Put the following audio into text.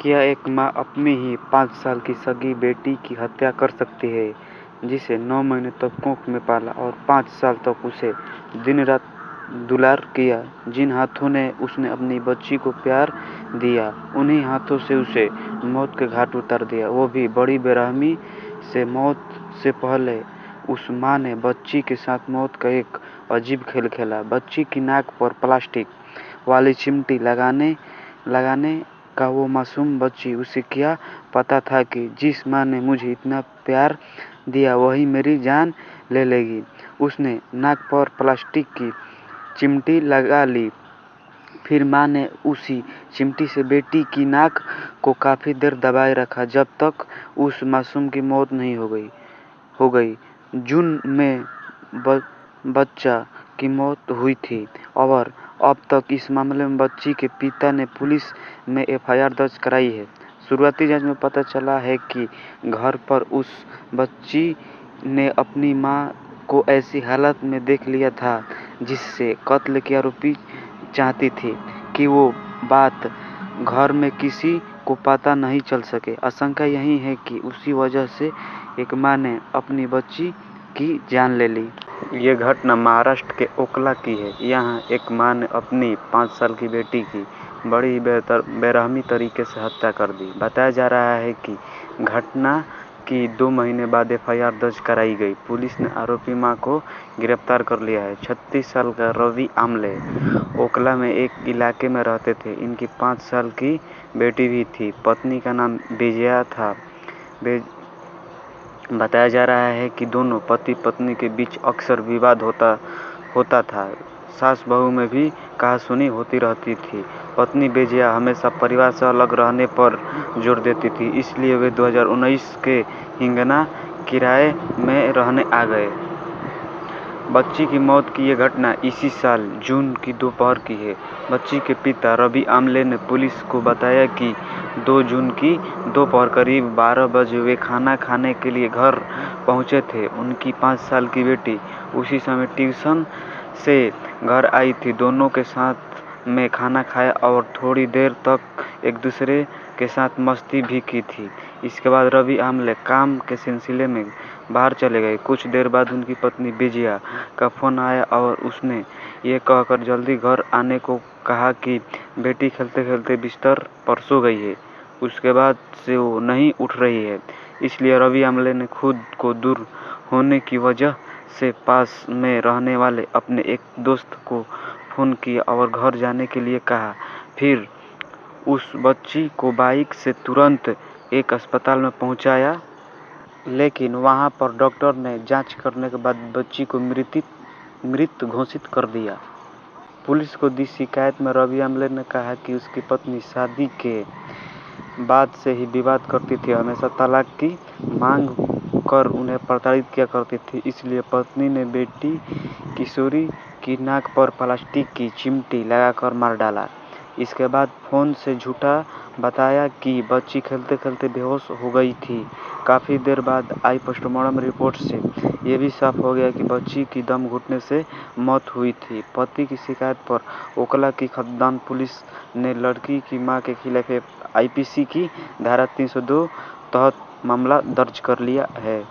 क्या एक माँ अपनी ही 5 साल की सगी बेटी की हत्या कर सकती है, जिसे 9 महीने तक कोख में पाला और 5 साल तक उसे दिन-रात दुलार किया? जिन हाथों ने उसने अपनी बच्ची को प्यार दिया, उन्हीं हाथों से उसे मौत के घाट उतार दिया, वो भी बड़ी बेरहमी से। मौत से पहले उस माँ ने बच्ची के साथ मौत का एक अजीब खेल खेला। बच्ची की नाक पर प्लास्टिक वाली चिमटी लगाने का वो मासूम बच्ची। उसे क्या पता था कि जिस माँ ने मुझे इतना प्यार दिया वही मेरी जान ले लेगी। उसने नाक पर प्लास्टिक की चिमटी लगा ली। फिर माँ ने उसी चिमटी से बेटी की नाक को काफ़ी देर दबाए रखा, जब तक उस मासूम की मौत नहीं हो गई। जून में बच्चा की मौत हुई थी और अब तक इस मामले में बच्ची के पिता ने पुलिस में एफआईआर दर्ज कराई है। शुरुआती जांच में पता चला है कि घर पर उस बच्ची ने अपनी मां को ऐसी हालत में देख लिया था जिससे कत्ल के आरोपी चाहती थी कि वो बात घर में किसी को पता नहीं चल सके। आशंका यही है कि उसी वजह से एक मां ने अपनी बच्ची की जान ले ली। ये घटना महाराष्ट्र के ओखला की है। यहाँ एक मां ने अपनी 5 साल की बेटी की बड़ी ही बेरहमी तरीके से हत्या कर दी। बताया जा रहा है कि घटना की 2 महीने बाद एफआईआर दर्ज कराई गई। पुलिस ने आरोपी मां को गिरफ्तार कर लिया है। 36 साल का रवि आमले ओखला में एक इलाके में रहते थे। इनकी 5 साल की बेटी भी थी। पत्नी का नाम विजया था। बताया जा रहा है कि दोनों पति पत्नी के बीच अक्सर विवाद होता था। सास बहू में भी कहासुनी होती रहती थी। पत्नी विजया हमेशा परिवार से अलग रहने पर जोर देती थी, इसलिए वे 2019 के हिंगना किराए में रहने आ गए। बच्ची की मौत की यह घटना इसी साल जून की दोपहर की है। बच्ची के पिता रवि आमले ने पुलिस को बताया कि 2 जून की दोपहर करीब 12 बजे वे खाना खाने के लिए घर पहुंचे थे। उनकी 5 साल की बेटी उसी समय ट्यूशन से घर आई थी। दोनों के साथ में खाना खाया और थोड़ी देर तक एक दूसरे के साथ मस्ती भी की थी। इसके बाद रवि आमले काम के सिलसिले में बाहर चले गए। कुछ देर बाद उनकी पत्नी विजया का फोन आया और उसने ये कहकर जल्दी घर आने को कहा कि बेटी खेलते खेलते बिस्तर पर सो गई है। उसके बाद से वो नहीं उठ रही है। इसलिए रवि आमले ने खुद को दूर होने की वजह से पास में रहने वाले अपने एक दोस्त को फोन किया और घर जाने के लिए कहा। फिर उस बच्ची को बाइक से तुरंत एक अस्पताल में पहुंचाया, लेकिन वहां पर डॉक्टर ने जांच करने के बाद बच्ची को मृत घोषित कर दिया। पुलिस को दी शिकायत में रवि आमले ने कहा कि उसकी पत्नी शादी के बाद से ही विवाद करती थी, हमेशा तलाक की मांग कर उन्हें प्रताड़ित किया करती थी। इसलिए पत्नी ने बेटी किशोरी की नाक पर प्लास्टिक की चिमटी लगाकर मार डाला। इसके बाद फोन से झूठा बताया कि बच्ची खेलते खेलते बेहोश हो गई थी। काफ़ी देर बाद आई पोस्टमार्टम रिपोर्ट से ये भी साफ हो गया कि बच्ची की दम घुटने से मौत हुई थी। पति की शिकायत पर ओखला की खदान पुलिस ने लड़की की मां के खिलाफ आईपीसी की धारा 302 तहत मामला दर्ज कर लिया है।